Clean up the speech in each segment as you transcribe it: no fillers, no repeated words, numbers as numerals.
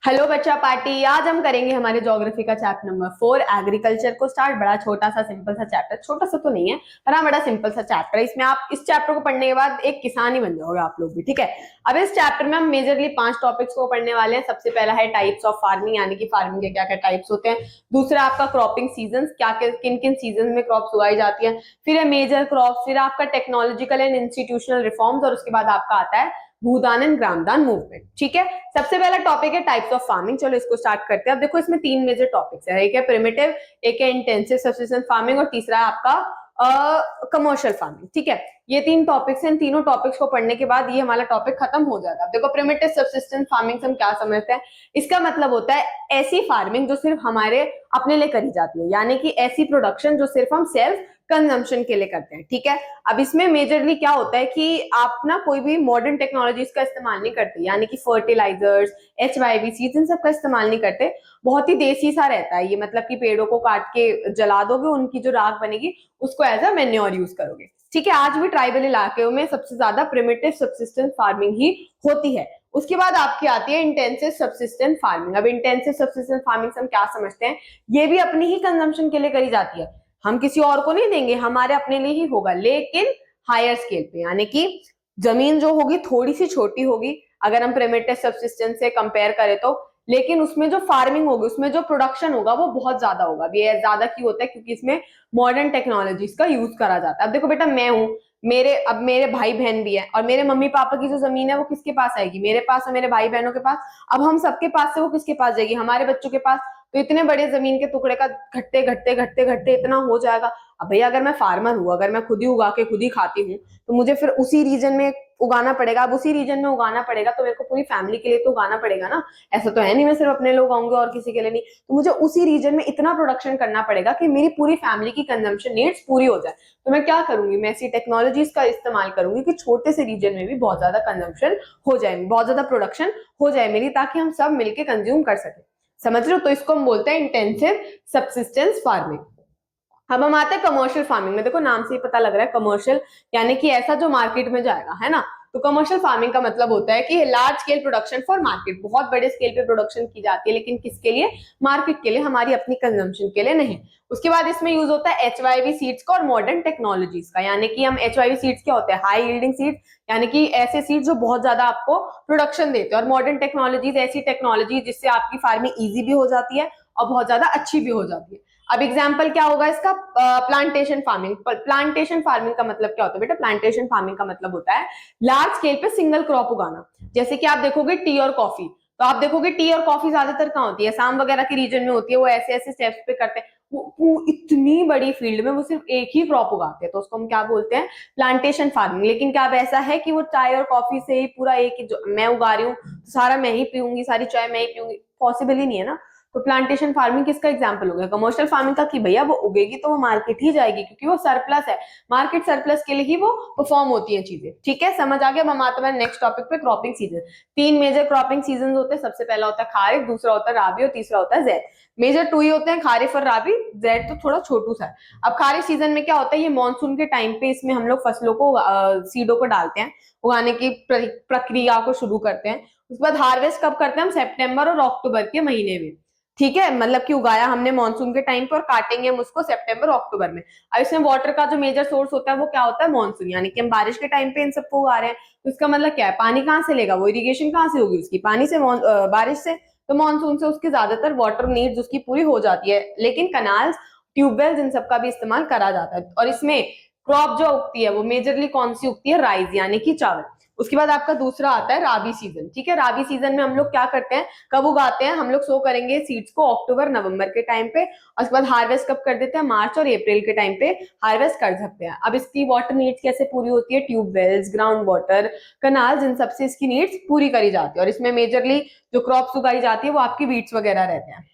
Hello बच्चा party. आज हम करेंगे हमारे ज्योग्राफी का चैप्टर नंबर 4 एग्रीकल्चर को स्टार्ट। बड़ा छोटा सा सिंपल सा चैप्टर, छोटा सा तो नहीं है पर हाँ बड़ा सिंपल सा चैप्टर है। इसमें आप इस चैप्टर को पढ़ने के बाद एक किसान ही बन जाओगे आप लोग भी, ठीक है। अब इस चैप्टर में हम मेजरली 5 टॉपिक्स को पढ़ने वाले हैं। सबसे पहला है टाइप्स ऑफ फार्मिंग, यानी कि फार्मिंग के क्या क्या टाइप्स होते हैं। दूसरा आपका क्रॉपिंग सीजन, क्या किन किन सीजन में क्रॉप्स उगाई जाती है। फिर है मेजर क्रॉप, फिर आपका टेक्नोलॉजिकल एंड इंस्टीट्यूशनल रिफॉर्म्स, और उसके बाद आपका आता है भूदान एंड ग्रामदान मूवमेंट, ठीक है। सबसे पहला टॉपिक है टाइप्स ऑफ फार्मिंग। चलो इसको स्टार्ट करते हैं। अब देखो इसमें 3 मेजर टॉपिक्स है। एक है प्रिमिटिव, एक है इंटेंसिव सब्सिस्टेंस फार्मिंग और तीसरा है आपका कमर्शियल फार्मिंग, ठीक है। ये 3 टॉपिक्स हैं। इन तीनों टॉपिक्स को पढ़ने के बाद ये हमारा टॉपिक खत्म हो जाएगा। अब देखो प्रिमिटिव सब्सिस्टेंस फार्मिंग से हम क्या समझते हैं। इसका मतलब होता है ऐसी फार्मिंग जो सिर्फ हमारे अपने लिए करी जाती है, यानी कि ऐसी प्रोडक्शन जो सिर्फ हम सेल्फ कंजम्पशन के लिए करते हैं, ठीक है। अब इसमें मेजरली क्या होता है कि आप ना कोई भी मॉडर्न टेक्नोलॉजीज का इस्तेमाल नहीं करते, यानी कि फर्टिलाइजर्स, HYV सीड्स, इन सब का इस्तेमाल नहीं करते। बहुत ही देसी सा रहता है ये, मतलब कि पेड़ों को काट के जला दोगे, उनकी जो राख बनेगी उसको एज अ मेन्योर यूज करोगे, ठीक है। आज भी ट्राइबल इलाकों में सबसे ज्यादा प्रिमिटिव सब्सिस्टेंस फार्मिंग ही होती है। उसके बाद आपकी आती है इंटेंसिव सब्सिस्टेंस फार्मिंग। अब इंटेंसिव सब्सिस्टेंस फार्मिंग से हम क्या समझते हैं, ये भी अपनी ही कंजम्पशन के लिए करी जाती है। हम किसी और को नहीं देंगे, हमारे अपने लिए ही होगा, लेकिन हायर स्केल पे, यानी कि जमीन जो होगी थोड़ी सी छोटी होगी अगर हम प्रिमिटिव सब्सिस्टेंस से कंपेयर करें तो, लेकिन उसमें जो फार्मिंग होगी, उसमें जो प्रोडक्शन होगा वो बहुत ज्यादा होगा। ये ज्यादा क्यों होता है, क्योंकि इसमें मॉडर्न टेक्नोलॉजीज का यूज करा जाता है। अब देखो बेटा, मैं हूं, मेरे भाई बहन भी है, और मेरे मम्मी पापा की जो जमीन है वो किसके पास आएगी, मेरे पास और मेरे भाई बहनों के पास। अब हम सबके पास से वो किसके पास जाएगी, हमारे बच्चों के पास। तो इतने बड़े जमीन के टुकड़े का घटते घटते घटते घटते इतना हो जाएगा। अब भैया अगर मैं फार्मर हूँ, अगर मैं खुद ही उगा के खुद ही खाती हूँ, तो मुझे फिर उसी रीजन में उगाना पड़ेगा। अब उसी रीजन में उगाना पड़ेगा तो मेरे को पूरी फैमिली के लिए तो उगाना पड़ेगा ना। ऐसा तो है नहीं मैं सिर्फ अपने लोग आऊंगे और किसी के लिए नहीं। तो मुझे उसी रीजन में इतना प्रोडक्शन करना पड़ेगा कि मेरी पूरी फैमिली की कंजम्पशन नीड्स पूरी हो जाए। तो मैं क्या करूंगी, मैं ऐसी टेक्नोलॉजीज का इस्तेमाल करूंगी कि छोटे से रीजन में भी बहुत ज्यादा कंजम्पशन हो जाए, बहुत ज्यादा प्रोडक्शन हो जाए मेरी, ताकि हम सब मिलकर कंज्यूम कर सके। समझ रहे हो? तो इसको हम बोलते हैं इंटेंसिव सब्सिस्टेंस फार्मिंग। अब हम आते हैं कमर्शियल फार्मिंग में। देखो नाम से ही पता लग रहा है कमर्शियल, यानी कि ऐसा जो मार्केट में जाएगा, है ना। तो कमर्शियल फार्मिंग का मतलब होता है कि large scale production for market, बहुत बड़े स्केल पे प्रोडक्शन की जाती है, लेकिन किसके लिए, मार्केट के लिए, हमारी अपनी कंजम्पशन के लिए नहीं। उसके बाद इसमें यूज होता है HYV सीड्स का और मॉडर्न टेक्नोलॉजीज का, यानी कि हम HYV सीड्स क्या होते हैं, हाई यील्डिंग सीड्स, यानी कि ऐसे सीड्स जो बहुत ज्यादा आपको प्रोडक्शन देते हैं। और मॉडर्न टेक्नोलॉजीज ऐसी टेक्नोलॉजी जिससे आपकी फार्मिंग ईजी भी हो जाती है और बहुत ज्यादा अच्छी भी हो जाती है। अब एग्जाम्पल क्या होगा इसका, प्लांटेशन फार्मिंग। प्लांटेशन फार्मिंग का मतलब क्या होता है बेटा, प्लांटेशन फार्मिंग का मतलब होता है लार्ज स्केल पे सिंगल क्रॉप उगाना। जैसे कि आप देखोगे टी और कॉफी, तो आप देखोगे टी और कॉफी ज्यादातर कहाँ होती है, असम वगैरह के रीजन में होती है। वो ऐसे ऐसे स्टेप्स पे करते हैं, वो इतनी बड़ी फील्ड में वो सिर्फ एक ही क्रॉप उगाते हैं, तो उसको हम क्या बोलते हैं, प्लांटेशन फार्मिंग। लेकिन क्या अब ऐसा है कि वो चाय और कॉफी से ही पूरा एक ही, जो मैं उगा रही हूँ सारा मैं ही पीऊंगी, सारी चाय मैं ही पीऊंगी, पॉसिबल ही नहीं है ना। तो प्लांटेशन फार्मिंग किसका एग्जाम्पल हो गया, कमर्शियल फार्मिंग का, कि भैया वो उगेगी तो वो मार्केट ही जाएगी, क्योंकि वो सरप्लस है, मार्केट सरप्लस के लिए ही वो परफॉर्म होती है चीजें, ठीक है। समझ आ गया। अब हम आते हैं नेक्स्ट टॉपिक पे, cropping season. 3 major cropping season होते हैं। सबसे पहला होता है खारिफ, दूसरा होता है राबी और तीसरा होता है जैद। मेजर 2 ही होते हैं, खारिफ और राबी। जैद तो थोड़ा छोटू सा है। अब खारिफ सीजन में क्या होता है, ये मानसून के टाइम पे इसमें हम लोग फसलों को, सीडों को डालते हैं, उगाने की प्रक्रिया को शुरू करते हैं। उसके बाद हार्वेस्ट कब करते हैं हम, सितंबर और अक्टूबर के महीने में, ठीक है। मतलब कि उगाया हमने मानसून के टाइम पे और काटेंगे हम उसको सितंबर अक्टूबर में। अब इसमें वाटर का जो मेजर सोर्स होता है वो क्या होता है, मानसून, यानी कि हम बारिश के टाइम पे इन सबको उगा रहे हैं। तो इसका मतलब क्या है, पानी कहाँ से लेगा वो, इरिगेशन कहाँ से होगी उसकी, पानी से, बारिश से। तो मानसून से उसकी ज्यादातर वाटर नीड्स उसकी पूरी हो जाती है, लेकिन कनाल्स, ट्यूबवेल्स, इन सबका भी इस्तेमाल करा जाता है। और इसमें क्रॉप जो उगती है वो मेजरली कौन सी उगती है, राइस, यानी कि चावल। उसके बाद आपका दूसरा आता है राबी सीजन, ठीक है। राबी सीजन में हम लोग क्या करते हैं, कब उगाते हैं, हम लोग सो करेंगे सीड्स को अक्टूबर नवंबर के टाइम पे, और उसके बाद हार्वेस्ट कब कर देते हैं, मार्च और अप्रैल के टाइम पे हार्वेस्ट कर सकते हैं। अब इसकी वाटर नीड्स कैसे पूरी होती है, ट्यूबवेल्स, ग्राउंड वाटर, कनाल्स, इन सबसे इसकी नीड्स पूरी करी जाती है। और इसमें मेजरली जो क्रॉप्स उगाई जाती है वो आपकी वीट्स वगैरह रहते हैं।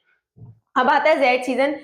अब आता है जेड सीजन,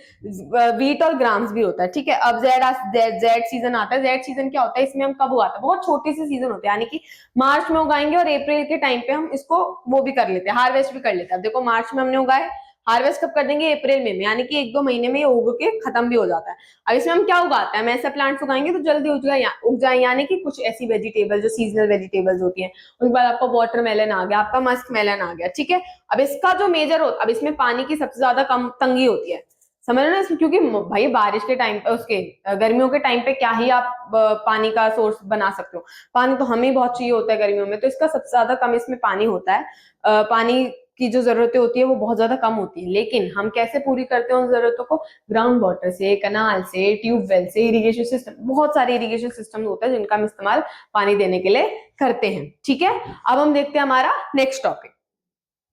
वीट और ग्राम्स भी होता है, ठीक है। अब जेड सीजन आता है। जेड सीजन क्या होता है, इसमें हम कब उगाते हैं, बहुत छोटी सी सीजन होती है, यानी कि मार्च में उगाएंगे और अप्रैल के टाइम पे हम इसको वो भी कर लेते हैं, हार्वेस्ट भी कर लेते हैं। अब देखो मार्च में हमने उगाए, हार्वेस्ट कब कर देंगे? अप्रैल में, यानी कि 1-2 महीने में ये उग के खत्म भी हो जाता है। अब इसमें हम क्या उगाते हैं? हम ऐसे प्लांट्स उगाएंगे तो जल्दी उग जाए, यानी कि कुछ ऐसी वेजिटेबल जो सीजनल वेजिटेबल्स होती हैं। उसके बाद आपका वाटरमेलन आ गया, आपका मस्क मेलन आ गया, ठीक है। अब इसका जो मेजर होता, अब इसमें पानी की सबसे ज्यादा कम तंगी होती है, समझ रहे हो ना इसमें, क्योंकि भाई बारिश के टाइम पे, उसके गर्मियों के टाइम पे क्या ही आप पानी का सोर्स बना सकते हो? पानी तो हमें बहुत चाहिए होता है गर्मियों में, तो इसका सबसे ज्यादा कम इसमें पानी होता है। पानी की जो जरूरतें होती है वो बहुत ज्यादा कम होती है, लेकिन हम कैसे पूरी करते हैं उन जरूरतों को? ग्राउंड वाटर से, कनाल से, ट्यूबवेल से, इरिगेशन सिस्टम, बहुत सारे इरिगेशन सिस्टम होते हैं जिनका हम इस्तेमाल पानी देने के लिए करते हैं, ठीक है। अब हम देखते हैं हमारा नेक्स्ट टॉपिक।